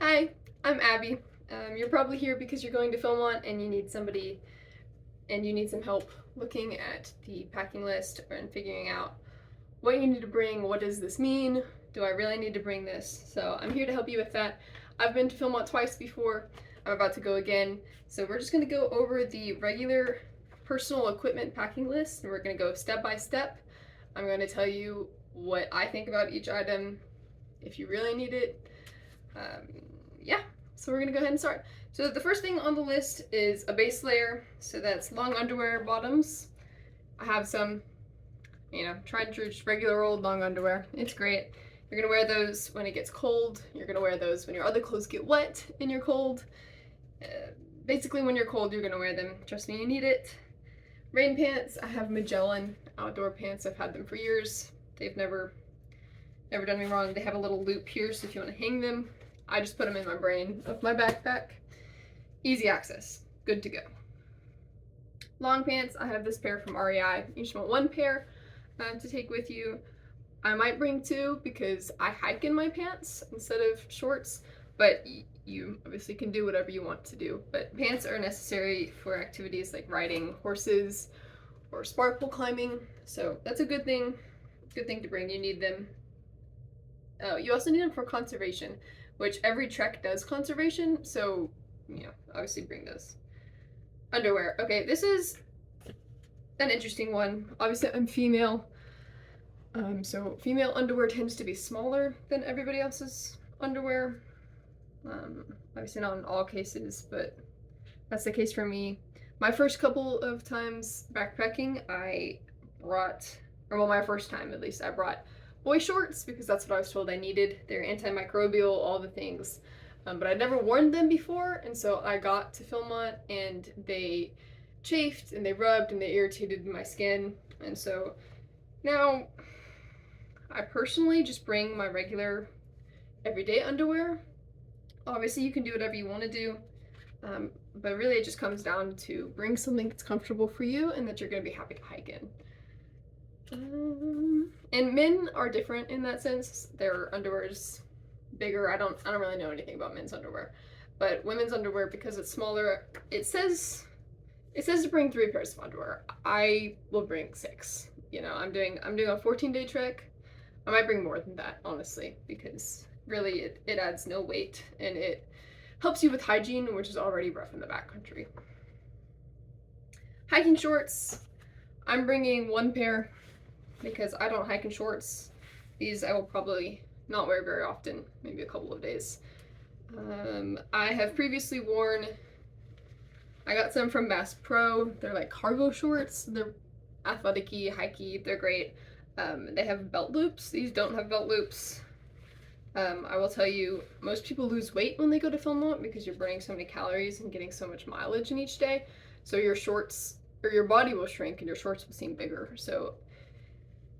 Hi, I'm Abby. You're probably here because you're going to Philmont and you need somebody and you need some help looking at the packing list and figuring out what you need to bring. What does this mean? Do I really need to bring this? So I'm here to help you with that. I've been to Philmont twice before. I'm about to go again. So we're just going to go over the regular personal equipment packing list and we're going to go step by step. I'm going to tell you what I think about each item, if you really need it. Um, yeah, so we're gonna go ahead and start. So the first thing on the list is a base layer. So that's long underwear bottoms. I have some, tried and true, just regular old long underwear. It's great. You're gonna wear those when it gets cold. You're gonna wear those when your other clothes get wet and you're cold. Basically, when you're cold, you're gonna wear them. Trust me, you need it. Rain pants. I have Magellan outdoor pants. I've had them for years. They've never done me wrong. They have a little loop here, so if you want to hang them, I just put them in my brain of my backpack. Easy access. Good to go. Long pants. I have this pair from REI. You just want one pair to take with you. I might bring two because I hike in my pants instead of shorts, but you obviously can do whatever you want to do. But pants are necessary for activities like riding horses or sparkle climbing, so that's a good thing. Good thing to bring. You need them. Oh, you also need them for conservation, which every trek does conservation, so, obviously bring those. Underwear. Okay, this is an interesting one. Obviously, I'm female, so female underwear tends to be smaller than everybody else's underwear. Obviously not in all cases, but that's the case for me. My first couple of times backpacking, my first time at least, I brought boy shorts because that's what I was told I needed. They're antimicrobial, all the things. But I'd never worn them before, and so I got to Philmont and they chafed and they rubbed and they irritated my skin. And so now I personally just bring my regular everyday underwear. Obviously, you can do whatever you want to do, but really it just comes down to bring something that's comfortable for you and that you're going to be happy to hike in. And men are different in that sense. Their underwear is bigger. I don't really know anything about men's underwear, but women's underwear, because it's smaller, it says to bring 3 pairs of underwear. I will bring 6. I'm doing a 14-day trek. I might bring more than that, honestly, because really it adds no weight and it helps you with hygiene, which is already rough in the backcountry. Hiking shorts. I'm bringing 1 pair because I don't hike in shorts. These I will probably not wear very often, maybe a couple of days. I have previously worn, I got some from Bass Pro. They're like cargo shorts. They're athletic-y, hikey. They're great. They have belt loops. These don't have belt loops. I will tell you, most people lose weight when they go to Philmont because you're burning so many calories and getting so much mileage in each day. So your shorts, or your body will shrink and your shorts will seem bigger. So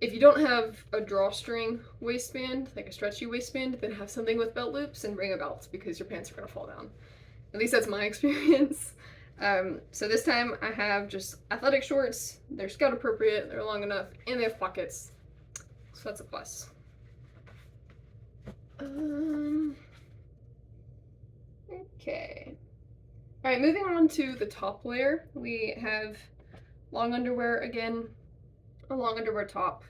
if you don't have a drawstring waistband, like a stretchy waistband, then have something with belt loops and bring a belt because your pants are gonna fall down. At least that's my experience. So this time I have just athletic shorts. They're scout appropriate, they're long enough, and they have pockets. So that's a plus. Okay. All right, moving on to the top layer. We have long underwear again, a long underwear top.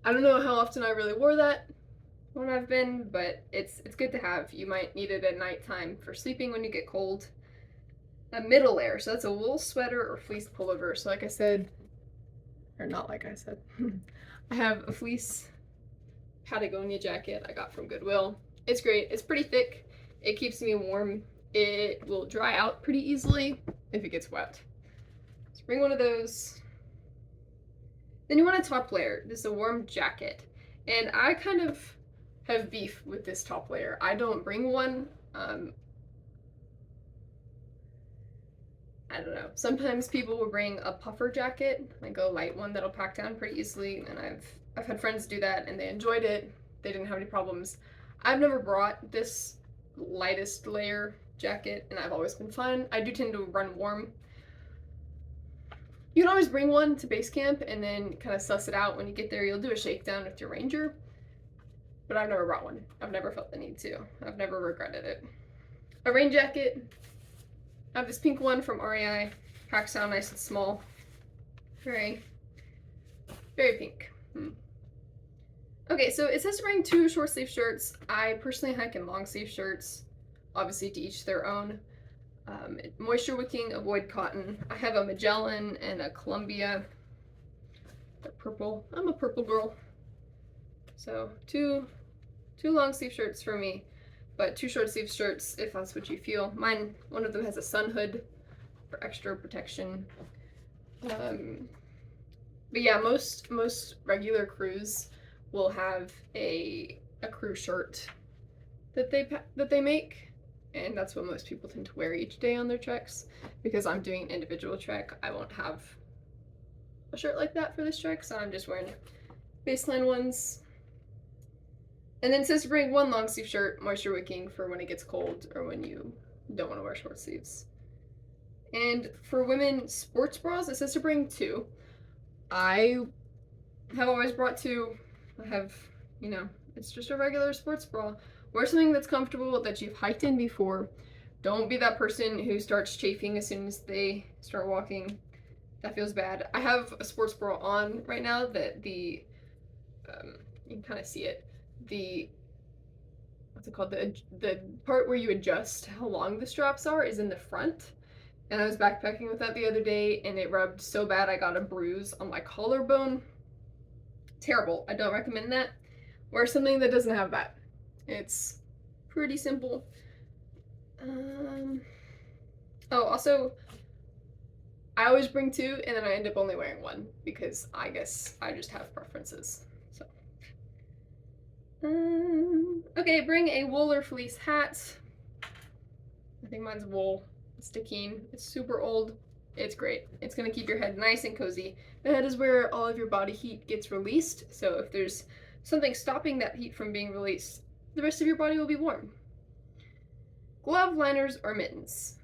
I don't know how often I really wore that when I've been, but it's good to have. You might need it at nighttime for sleeping when you get cold. A middle layer, so that's a wool sweater or fleece pullover. So like I said, or not like I said, I have a fleece Patagonia jacket I got from Goodwill. It's great. It's pretty thick. It keeps me warm. It will dry out pretty easily if it gets wet. So bring one of those. Then you want a top layer. This is a warm jacket. And I kind of have beef with this top layer. I don't bring one. I don't know. Sometimes people will bring a puffer jacket, like a light one that'll pack down pretty easily, and I've had friends do that and they enjoyed it. They didn't have any problems. I've never brought this lightest layer jacket and I've always been fine. I do tend to run warm. You can always bring one to base camp and then kind of suss it out when you get there. You'll do a shakedown with your ranger. but I've never brought one. I've never felt the need to. I've never regretted it. A rain jacket. I have this pink one from REI. Packs down nice and small. Very, very pink. Okay, so it says to bring 2 short sleeve shirts. I personally hike in long sleeve shirts. Obviously, to each their own. Moisture wicking, avoid cotton. I have a Magellan and a Columbia. They're purple. I'm a purple girl. So 2 long sleeve shirts for me, but 2 short sleeve shirts if that's what you feel. Mine, one of them has a sun hood for extra protection. But yeah, most regular crews will have a crew shirt that they make, and that's what most people tend to wear each day on their treks. Because I'm doing an individual trek, I won't have a shirt like that for this trek, so I'm just wearing baseline ones. And then it says to bring 1 long sleeve shirt, moisture wicking, for when it gets cold or when you don't want to wear short sleeves. And for women sports bras, it says to bring 2. I have always brought 2. I have, you know, it's just a regular sports bra. Wear something that's comfortable, that you've hiked in before. Don't be that person who starts chafing as soon as they start walking. That feels bad. I have a sports bra on right now that you can kind of see it. What's it called? The part where you adjust how long the straps are is in the front. And I was backpacking with that the other day, and it rubbed so bad I got a bruise on my collarbone. Terrible. I don't recommend that. Wear something that doesn't have that. It's pretty simple. Oh, also, I always bring 2, and then I end up only wearing 1, because I guess I just have preferences. So, okay, bring a wool or fleece hat. I think mine's wool. It's Stikine. It's super old. It's great. It's gonna keep your head nice and cozy. The head is where all of your body heat gets released, so if there's something stopping that heat from being released, the rest of your body will be warm. Glove, liners, or mittens.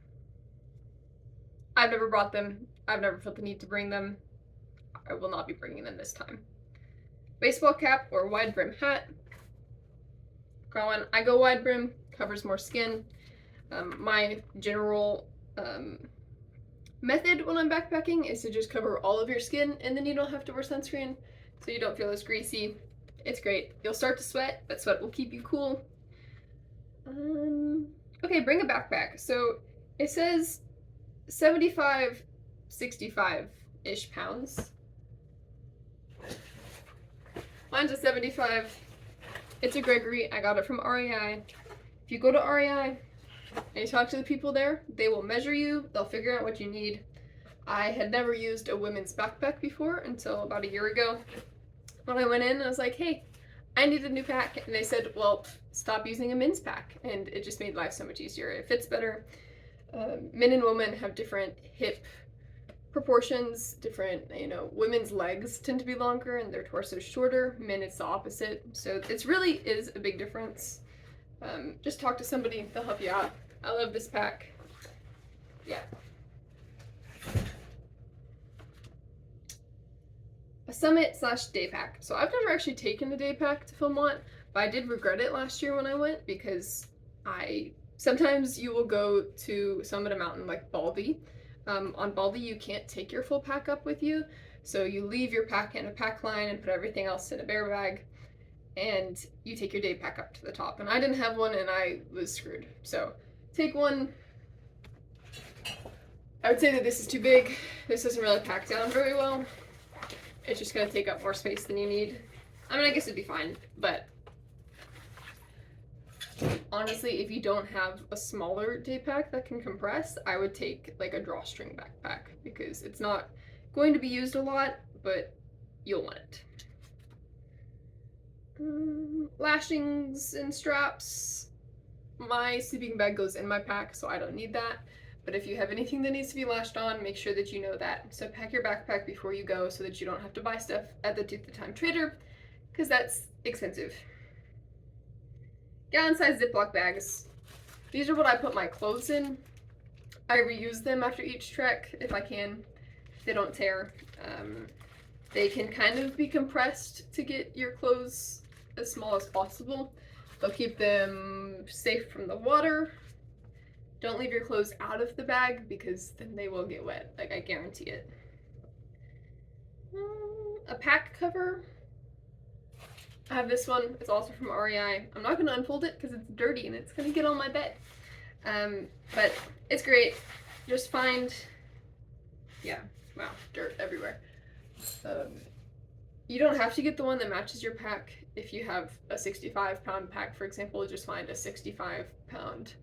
I've never brought them. I've never felt the need to bring them. I will not be bringing them this time. Baseball cap or wide brim hat. I go wide brim, covers more skin. My general method when I'm backpacking is to just cover all of your skin, and then you don't have to wear sunscreen, so you don't feel as greasy. It's great. You'll start to sweat, but sweat will keep you cool. Okay, bring a backpack. So it says 75, 65-ish pounds. Mine's a 75. It's a Gregory. I got it from REI. If you go to REI and you talk to the people there, they will measure you. They'll figure out what you need. I had never used a women's backpack before until about a year ago. When I went in, I was like, hey, I need a new pack. And they said, well, stop using a men's pack. And it just made life so much easier. It fits better. Men and women have different hip proportions, different, women's legs tend to be longer and their torso shorter. Men, it's the opposite. So it really is a big difference. Just talk to somebody, they'll help you out. I love this pack. Yeah. A summit/day pack. So I've never actually taken a day pack to Philmont, but I did regret it last year when I went, because sometimes you will go to summit a mountain like Baldy. On Baldy, you can't take your full pack up with you, so you leave your pack in a pack line and put everything else in a bear bag, and you take your day pack up to the top. And I didn't have one, and I was screwed. So take one. I would say that this is too big. This doesn't really pack down very well. It's just gonna take up more space than you need. I mean, I guess it'd be fine, but honestly, if you don't have a smaller day pack that can compress, I would take like a drawstring backpack, because it's not going to be used a lot, but you'll want it. Lashings and straps. My sleeping bag goes in my pack, so I don't need that. But if you have anything that needs to be lashed on, make sure that you know that. So pack your backpack before you go so that you don't have to buy stuff at the Tooth of Time Trader, because that's expensive. Gallon-sized Ziploc bags. These are what I put my clothes in. I reuse them after each trek if I can. They don't tear. They can kind of be compressed to get your clothes as small as possible. They'll keep them safe from the water. Don't leave your clothes out of the bag because then they will get wet, like I guarantee it. A pack cover. I have this one. It's also from REI. I'm not going to unfold it because it's dirty and it's going to get on my bed. But it's great. Just find, yeah, wow, dirt everywhere. You don't have to get the one that matches your pack. If you have a 65-pound pack, for example, just find a 65-pound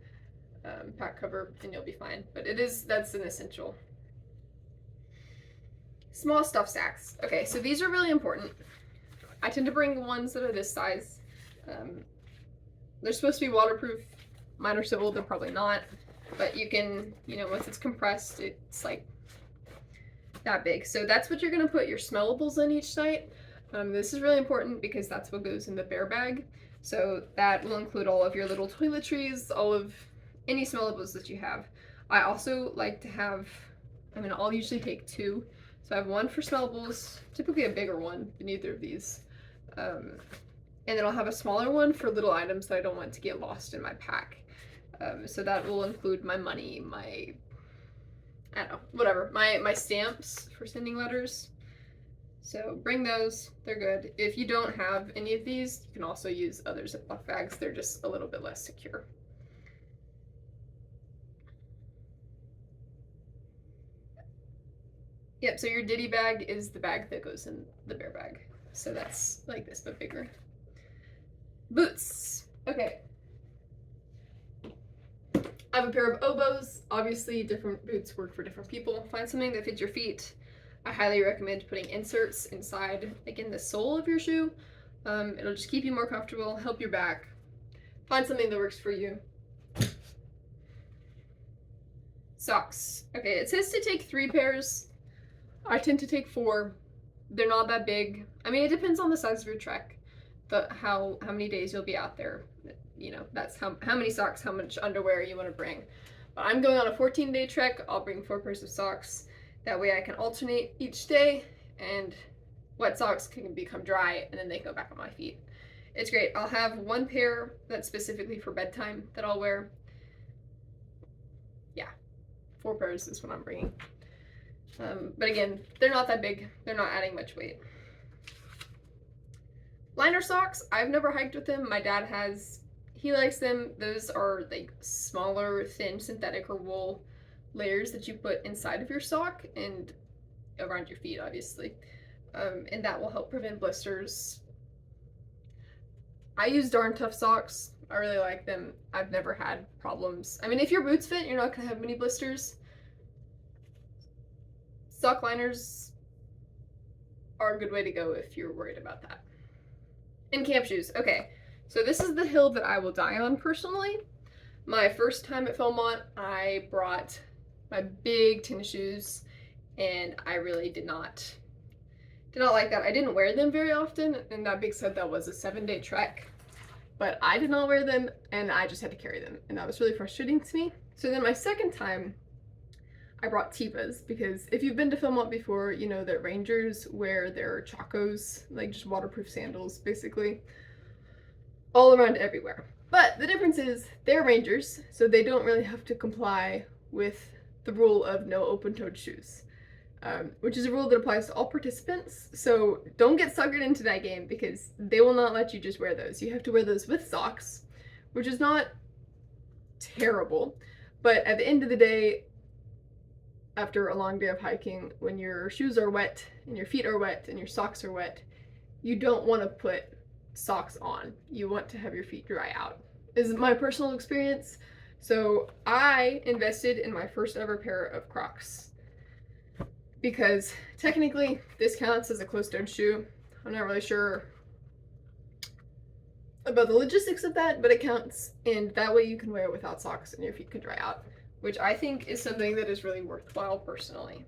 pack cover and you'll be fine. But that's an essential. Small stuff sacks. Okay, so these are really important. I tend to bring ones that are this size. They're supposed to be waterproof. Mine are so old, they're probably not. But you can, once it's compressed, it's like that big. So that's what you're gonna put your smellables in each night. This is really important because that's what goes in the bear bag. So that will include all of your little toiletries, all of any smellables that you have. I also like to have, I'll usually take 2. So I have one for smellables, typically a bigger one than either of these. And then I'll have a smaller one for little items that I don't want to get lost in my pack. So that will include my money, my stamps for sending letters. So bring those, they're good. If you don't have any of these, you can also use other Ziploc bags. They're just a little bit less secure. Yep, so your ditty bag is the bag that goes in the bear bag. So that's like this, but bigger. Boots. Okay. I have a pair of oboes. Obviously, different boots work for different people. Find something that fits your feet. I highly recommend putting inserts inside, like in the sole of your shoe. It'll just keep you more comfortable, help your back. Find something that works for you. Socks. Okay, it says to take 3 pairs. I tend to take 4. They're not that big. It depends on the size of your trek, how many days you'll be out there. That's how many socks, how much underwear you want to bring. But I'm going on a 14-day trek. I'll bring 4 pairs of socks. That way I can alternate each day, and wet socks can become dry, and then they go back on my feet. It's great. I'll have 1 pair that's specifically for bedtime that I'll wear. Yeah, 4 pairs is what I'm bringing. But again, they're not that big. They're not adding much weight. Liner socks, I've never hiked with them. My dad has. He likes them. Those are like smaller, thin synthetic or wool layers that you put inside of your sock and around your feet, obviously. And that will help prevent blisters. I use Darn Tough socks. I really like them. I've never had problems. If your boots fit, you're not gonna have many blisters. Sock liners are a good way to go if you're worried about that. And camp shoes. Okay, so this is the hill that I will die on personally. My first time at Philmont, I brought my big tennis shoes, and I really did not like that. I didn't wear them very often, and that being said, that was a 7-day trek. But I did not wear them, and I just had to carry them, and that was really frustrating to me. So then my second time, I brought Tevas, because if you've been to Philmont before, you know that rangers wear their chacos, like just waterproof sandals, basically, all around everywhere. But the difference is they're rangers, so they don't really have to comply with the rule of no open-toed shoes, which is a rule that applies to all participants. So don't get suckered into that game, because they will not let you just wear those. You have to wear those with socks, which is not terrible, but at the end of the day, after a long day of hiking, when your shoes are wet and your feet are wet and your socks are wet, you don't want to put socks on. You want to have your feet dry out. This is my personal experience. So I invested in my first ever pair of Crocs, because technically this counts as a closed-toed shoe. I'm not really sure about the logistics of that, but it counts, and that way you can wear it without socks and your feet can dry out, which I think is something that is really worthwhile personally.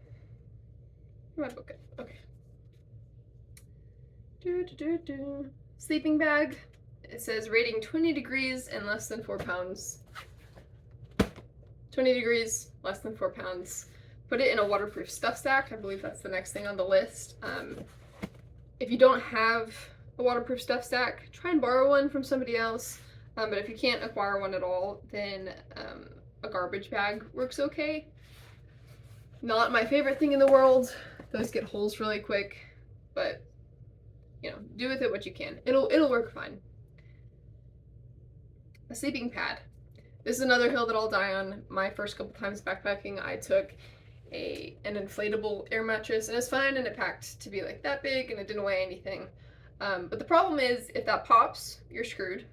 Where my book at? Okay. Sleeping bag. It says rating 20 degrees and less than 4 pounds. 20 degrees, less than 4 pounds. Put it in a waterproof stuff sack. I believe that's the next thing on the list. If you don't have a waterproof stuff sack, try and borrow one from somebody else. But if you can't acquire one at all, then a garbage bag works okay. Not my favorite thing in the world. Those get holes really quick, but you know, do with it what you can. It'll work fine. A sleeping pad. This is another hill that I'll die on. My first couple times backpacking, I took an inflatable air mattress, and it's fine, and it packed to be like that big, and it didn't weigh anything. But the problem is, if that pops, you're screwed.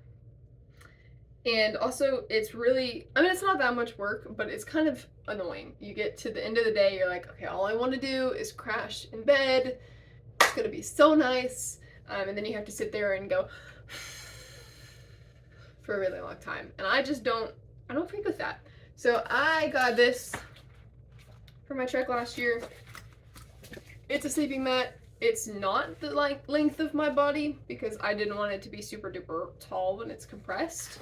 And also, it's really, I mean, it's not that much work, but it's kind of annoying. You get to the end of the day, you're like, okay, all I want to do is crash in bed. It's gonna be so nice. And then you have to sit there and go for a really long time. And I don't freak with that. So I got this for my trek last year. It's a sleeping mat. It's not the length of my body because I didn't want it to be super duper tall when it's compressed.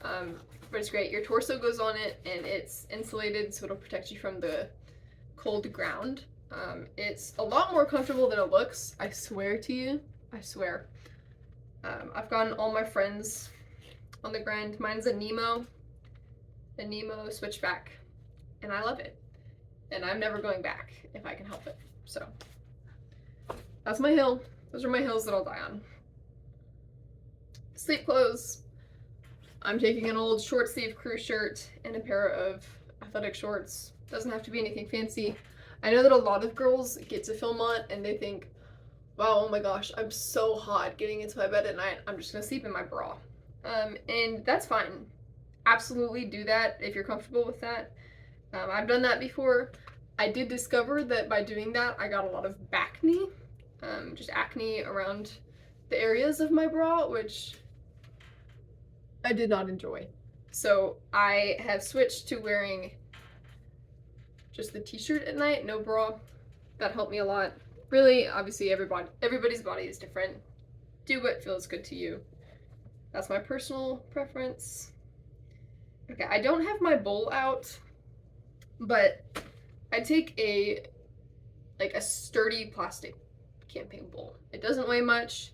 But it's great. Your torso goes on it and it's insulated, so it'll protect you from the cold ground. It's a lot more comfortable than it looks. I swear to you. I swear. I've gotten all my friends on the grind. Mine's a Nemo switchback, and I love it. And I'm never going back if I can help it. So that's my hill. Those are my hills that I'll die on. Sleep clothes. I'm taking an old short sleeve crew shirt and a pair of athletic shorts. Doesn't have to be anything fancy. I know that a lot of girls get to Philmont and they think, wow, oh my gosh, I'm so hot getting into my bed at night. I'm just gonna sleep in my bra. And that's fine. Absolutely do that if you're comfortable with that. I've done that before. I did discover that by doing that, I got a lot of bacne, just acne around the areas of my bra, which I did not enjoy. So I have switched to wearing just the t-shirt at night, no bra. That helped me a lot. Really, obviously everybody's body is different. Do what feels good to you. That's my personal preference. Okay, I don't have my bowl out, but I take a sturdy plastic camping bowl. It doesn't weigh much.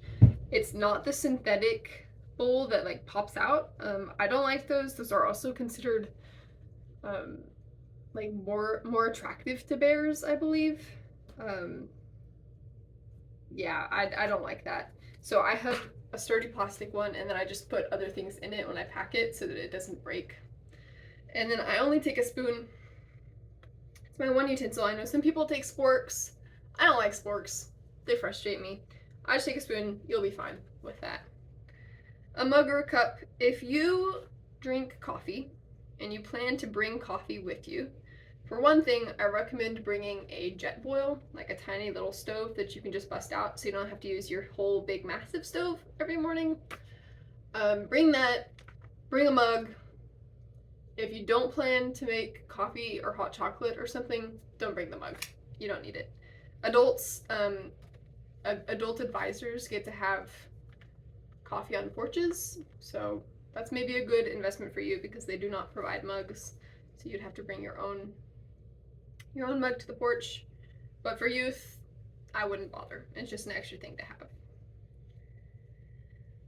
It's not the synthetic bowl that like pops out. I don't like those. Those are also considered like more attractive to bears, I believe. Yeah, I don't like that. So I have a sturdy plastic one, and then I just put other things in it when I pack it so that it doesn't break. And then I only take a spoon. It's my one utensil. I know some people take sporks. I don't like sporks. They frustrate me. I just take a spoon. You'll be fine with that. A mug or a cup. If you drink coffee and you plan to bring coffee with you, for one thing, I recommend bringing a jet boil, like a tiny little stove that you can just bust out so you don't have to use your whole big massive stove every morning. Bring that, bring a mug. If you don't plan to make coffee or hot chocolate or something, don't bring the mug. You don't need it. Adults, adult advisors get to have coffee on porches, so that's maybe a good investment for you because they do not provide mugs, so you'd have to bring your own mug to the porch. But for youth, I wouldn't bother. It's just an extra thing to have.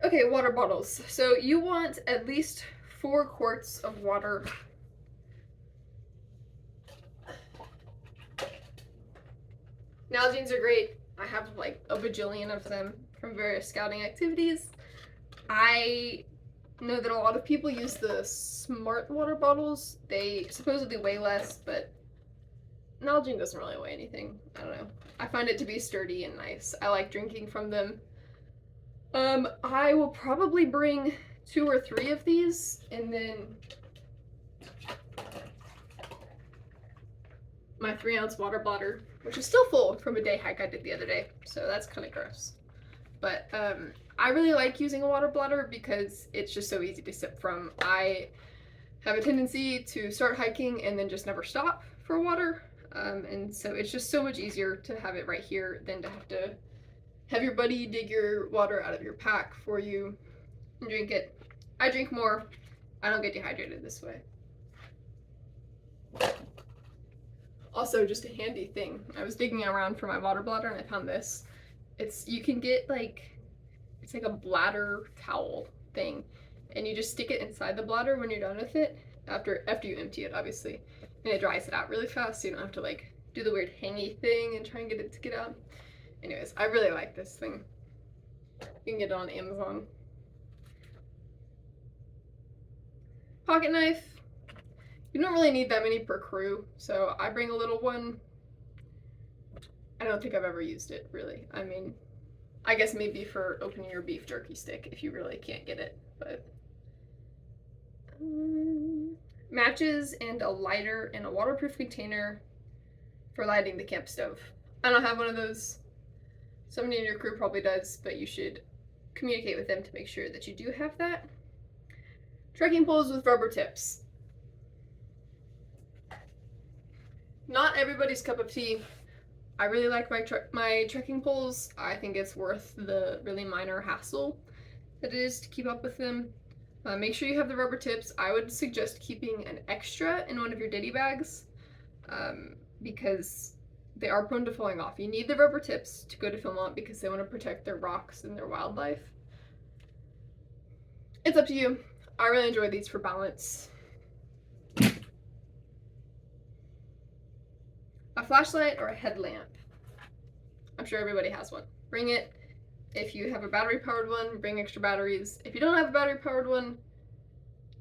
Okay, water bottles. So you want at least 4 quarts of water. Nalgene's are great. I have like a bajillion of them from various scouting activities. I know that a lot of people use the smart water bottles. They supposedly weigh less, but Nalgene doesn't really weigh anything. I don't know. I find it to be sturdy and nice. I like drinking from them. I will probably bring 2 or 3 of these, and then my 3-ounce water bladder, which is still full from a day hike I did the other day, so that's kind of gross. But I really like using a water bladder because it's just so easy to sip from. I have a tendency to start hiking and then just never stop for water, and so it's just so much easier to have it right here than to have your buddy dig your water out of your pack for you and drink it. I drink more. I don't get dehydrated this way. Also, just a handy thing. I was digging around for my water bladder and I found this. You can get like it's like a bladder towel thing, and you just stick it inside the bladder when you're done with it, after you empty it, obviously, and it dries it out really fast, so you don't have to like do the weird hangy thing and try and get it to get out. Anyways, I really like this thing. You can get it on Amazon. Pocket knife. You don't really need that many per crew, so I bring a little one. I don't think I've ever used it, really. I mean, I guess maybe for opening your beef jerky stick if you really can't get it, but... matches and a lighter and a waterproof container for lighting the camp stove. I don't have one of those. Somebody in your crew probably does, but you should communicate with them to make sure that you do have that. Trekking poles with rubber tips. Not everybody's cup of tea. I really like my trekking poles. I think it's worth the really minor hassle that it is to keep up with them. Make sure you have the rubber tips. I would suggest keeping an extra in one of your ditty bags because they are prone to falling off. You need the rubber tips to go to Philmont because they want to protect their rocks and their wildlife. It's up to you. I really enjoy these for balance. A flashlight or a headlamp. I'm sure everybody has one. Bring it. If you have a battery-powered one, bring extra batteries. If you don't have a battery-powered one,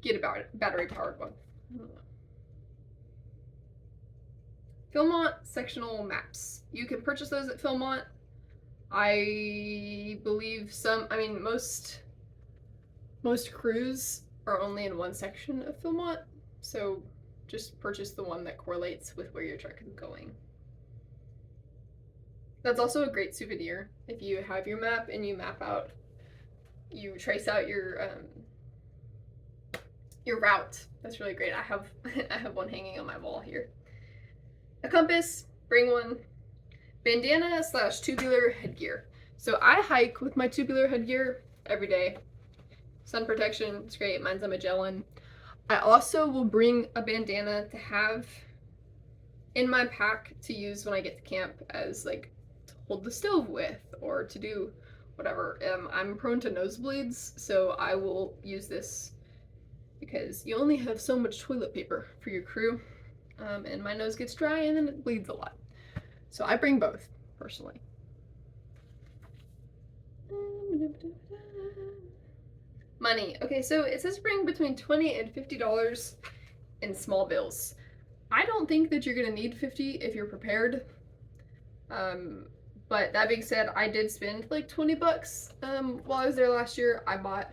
get a battery-powered one. Philmont sectional maps. You can purchase those at Philmont. I believe most crews are only in one section of Philmont, so just purchase the one that correlates with where your truck is going. That's also a great souvenir. If you have your map and you you trace out your route. That's really great. I have one hanging on my wall here. A compass, bring one. Bandana / tubular headgear. So I hike with my tubular headgear every day. Sun protection, it's great. Mine's a Magellan. I also will bring a bandana to have in my pack to use when I get to camp as like to hold the stove with or to do whatever. I'm prone to nosebleeds, so I will use this because you only have so much toilet paper for your crew, and my nose gets dry and then it bleeds a lot. So I bring both, personally. Money. Okay, so it says bring between $20 and $50 in small bills. I don't think that you're gonna need 50 if you're prepared. But that being said, I did spend like 20 bucks while I was there last year. I bought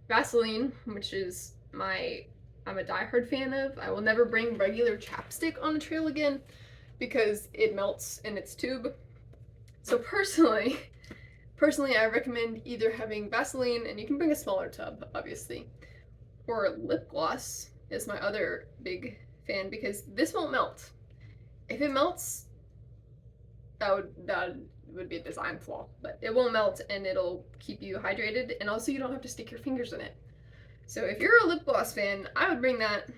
Vaseline, which is I'm a diehard fan of. I will never bring regular chapstick on a trail again because it melts in its tube. So personally, I recommend either having Vaseline, and you can bring a smaller tub, obviously, or lip gloss is my other big fan because this won't melt. If it melts, that would be a design flaw, but it won't melt and it'll keep you hydrated, and also you don't have to stick your fingers in it. So if you're a lip gloss fan, I would bring that.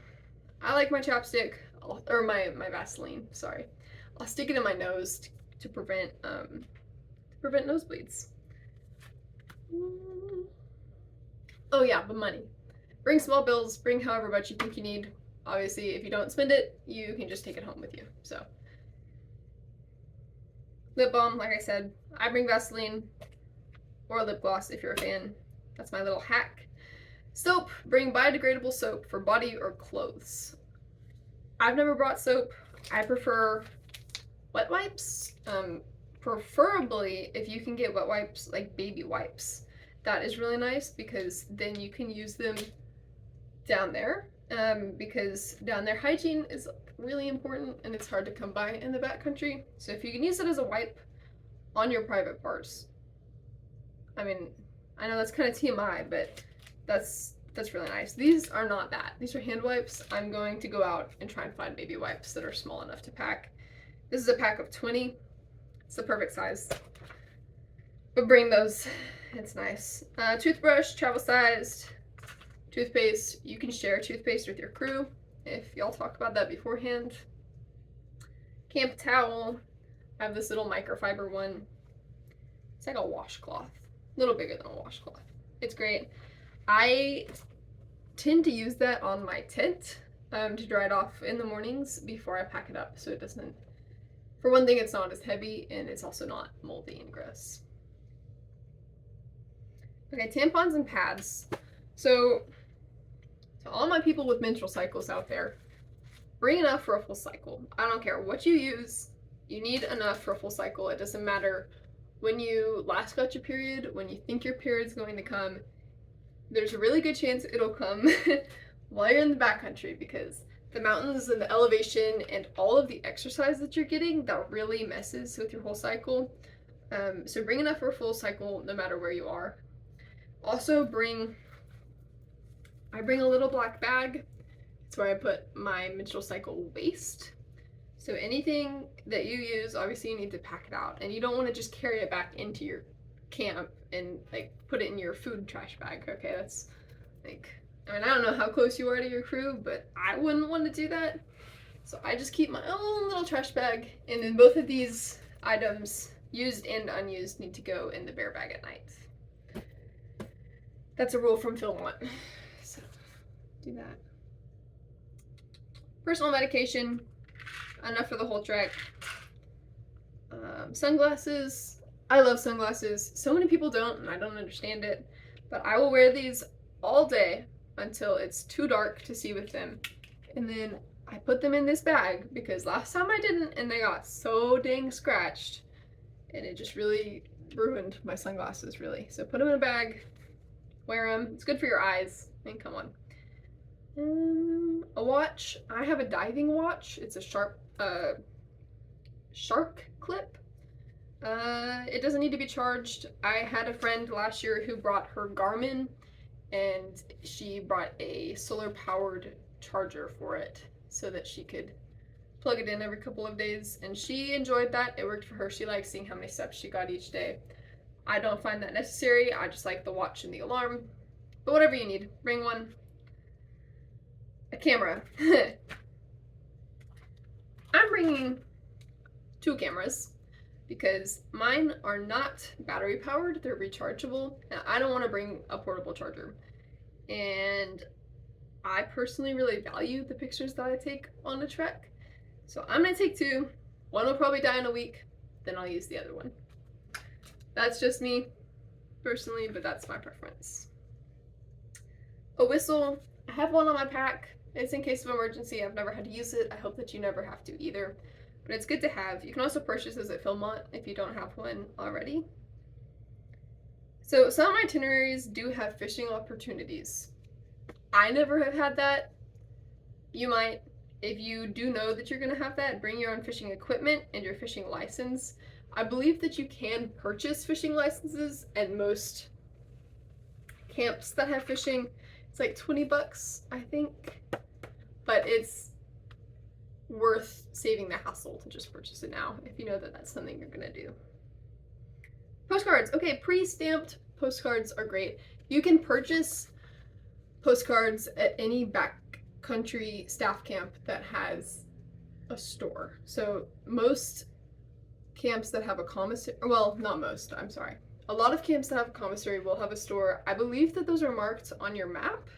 I like my chapstick, or my Vaseline, sorry. I'll stick it in my nose to prevent nosebleeds. Oh yeah, but money. Bring small bills, bring however much you think you need. Obviously, if you don't spend it, you can just take it home with you, so. Lip balm, like I said, I bring Vaseline or lip gloss if you're a fan. That's my little hack. Soap, bring biodegradable soap for body or clothes. I've never brought soap. I prefer wet wipes. Preferably if you can get wet wipes like baby wipes. That is really nice because then you can use them down there. Because down there hygiene is really important and it's hard to come by in the backcountry. So if you can use it as a wipe on your private parts, I mean, I know that's kind of TMI, but that's really nice. These are not that. These are hand wipes. I'm going to go out and try and find baby wipes that are small enough to pack. This is a pack of 20. It's the perfect size. But bring those. It's nice. Toothbrush, travel sized. Toothpaste. You can share toothpaste with your crew if y'all talk about that beforehand. Camp towel. I have this little microfiber one. It's like a washcloth. a little bigger than a washcloth. It's great. I tend to use that on my tent to dry it off in the mornings before I pack it up, so it doesn't, for one thing, it's not as heavy, and it's also not moldy and gross. Okay, tampons and pads. So to all my people with menstrual cycles out there, bring enough for a full cycle. I don't care what you use, you need enough for a full cycle. It doesn't matter when you last got your period, when you think your period's going to come. There's a really good chance it'll come while you're in the backcountry, because the mountains and the elevation and all of the exercise that you're getting, that really messes with your whole cycle. So bring enough for a full cycle no matter where you are. Also I bring a little black bag. It's where I put my menstrual cycle waste. So anything that you use, obviously you need to pack it out, and you don't want to just carry it back into your camp and like put it in your food trash bag. Okay, that's like, I mean, I don't know how close you are to your crew, but I wouldn't want to do that. So I just keep my own little trash bag, and then both of these items, used and unused, need to go in the bear bag at night. That's a rule from Philmont. So do that. Personal medication, enough for the whole trek. Sunglasses. I love sunglasses. So many people don't, and I don't understand it. But I will wear these all day until it's too dark to see with them. And then I put them in this bag because last time I didn't, and they got so dang scratched. And it just really ruined my sunglasses, really. So put them in a bag, wear them. It's good for your eyes. I mean, come on. A watch. I have a diving watch. It's a shark clip. It doesn't need to be charged. I had a friend last year who brought her Garmin, and she brought a solar powered charger for it so that she could plug it in every couple of days, and she enjoyed that. It worked for her. She likes seeing how many steps she got each day. I don't find that necessary. I just like the watch and the alarm. But whatever you need, bring one. A camera. I'm bringing 2 cameras because mine are not battery powered, they're rechargeable, and I don't want to bring a portable charger. And I personally really value the pictures that I take on a trek. So I'm gonna take 2. One will probably die in a week, then I'll use the other one. That's just me personally, but that's my preference. A whistle. I have one on my pack. It's in case of emergency. I've never had to use it. I hope that you never have to either. But it's good to have. You can also purchase this at Philmont if you don't have one already. So some of my itineraries do have fishing opportunities. I never have had that. You might. If you do know that you're going to have that, bring your own fishing equipment and your fishing license. I believe that you can purchase fishing licenses at most camps that have fishing. It's like $20, I think. But it's worth saving the hassle to just purchase it now if you know that that's something you're going to do. Postcards. Okay, pre-stamped postcards are great. You can purchase postcards at any backcountry staff camp that has a store. So most camps that have a commissary, well, not most, I'm sorry. A lot of camps that have a commissary will have a store. I believe that those are marked on your map.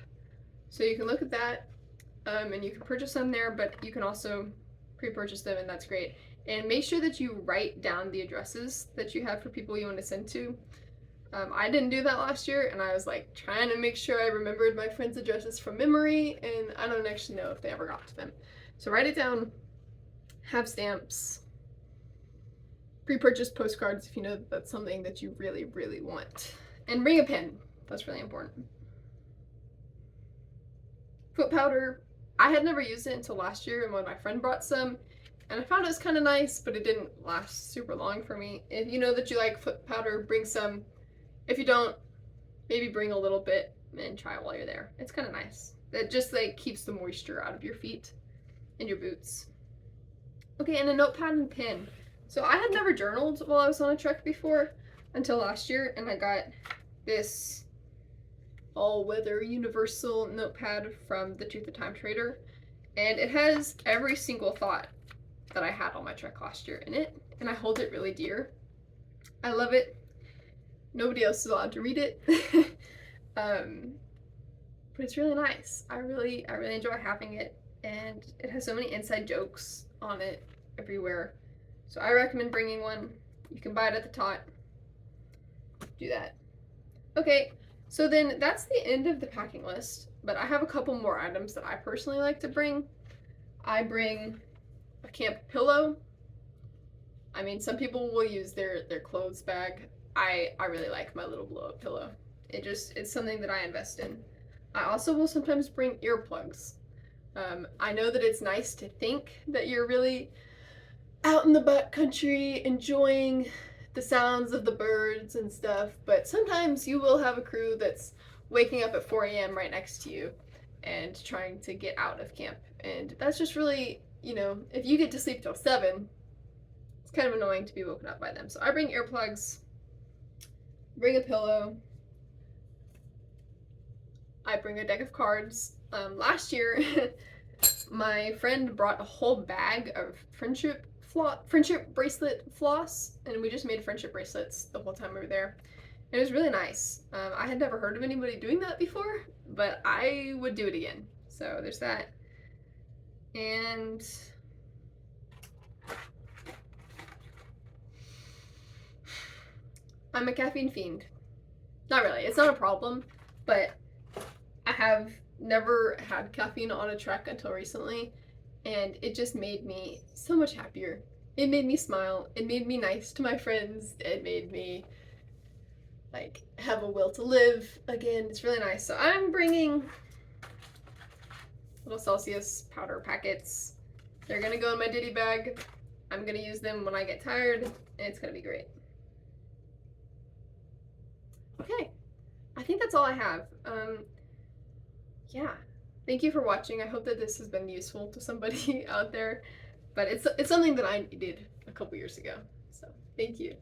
So you can look at that and you can purchase them there, but you can also pre-purchase them, and that's great. And make sure that you write down the addresses that you have for people you want to send to. I didn't do that last year, and I was like trying to make sure I remembered my friends' addresses from memory, and I don't actually know if they ever got to them. So write it down, have stamps, pre-purchase postcards if you know that that's something that you really, really want. And bring a pen. That's really important. Foot powder. I had never used it until last year, and when my friend brought some, and I found it was kind of nice, but it didn't last super long for me. If you know that you like foot powder, bring some. If you don't, maybe bring a little bit and try it while you're there. It's kind of nice. It just like keeps the moisture out of your feet and your boots. Okay, and a notepad and pen. So I had never journaled while I was on a trek before until last year, and I got this all-weather universal notepad from the Tooth of Time Trader, and it has every single thought that I had on my trek last year in it, and I hold it really dear. I love it. Nobody else is allowed to read it. um, but it's really nice. I really enjoy having it, and it has so many inside jokes on it everywhere. So I recommend bringing one. You can buy it at the tot. Do that. Okay, so then that's the end of the packing list, but I have a couple more items that I personally like to bring. I bring a camp pillow. I mean, some people will use their clothes bag. I really like my little blow up pillow. It's something that I invest in. I also will sometimes bring earplugs. I know that it's nice to think that you're really out in the backcountry enjoying the sounds of the birds and stuff, but sometimes you will have a crew that's waking up at 4 a.m. right next to you and trying to get out of camp. And that's just really, if you get to sleep till 7, it's kind of annoying to be woken up by them. So I bring earplugs, bring a pillow, I bring a deck of cards. Last year, my friend brought a whole bag of friendship bracelet floss, and we just made friendship bracelets the whole time we were there. It was really nice. I had never heard of anybody doing that before, but I would do it again. So there's that. And I'm a caffeine fiend. Not really. It's not a problem, but I have never had caffeine on a trek until recently, and it just made me so much happier. It made me smile. It made me nice to my friends. It made me have a will to live again. It's really nice. So I'm bringing little Celsius powder packets. They're gonna go in my ditty bag. I'm gonna use them when I get tired, and it's gonna be great. Okay, I think that's all I have. Yeah, thank you for watching. I hope that this has been useful to somebody out there, but it's something that I needed a couple years ago. So thank you.